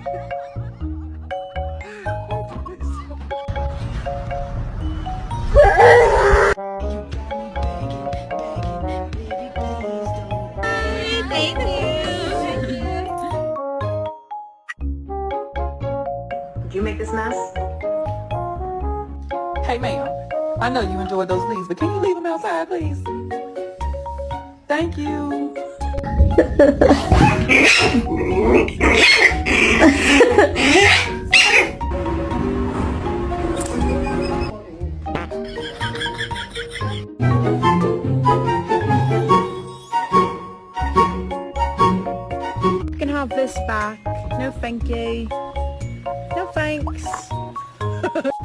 Thank you. Did you make this mess? Hey, ma'am. I know you enjoyed those leaves, but can you leave them outside, please? Thank you. You can have this back. No, thank you.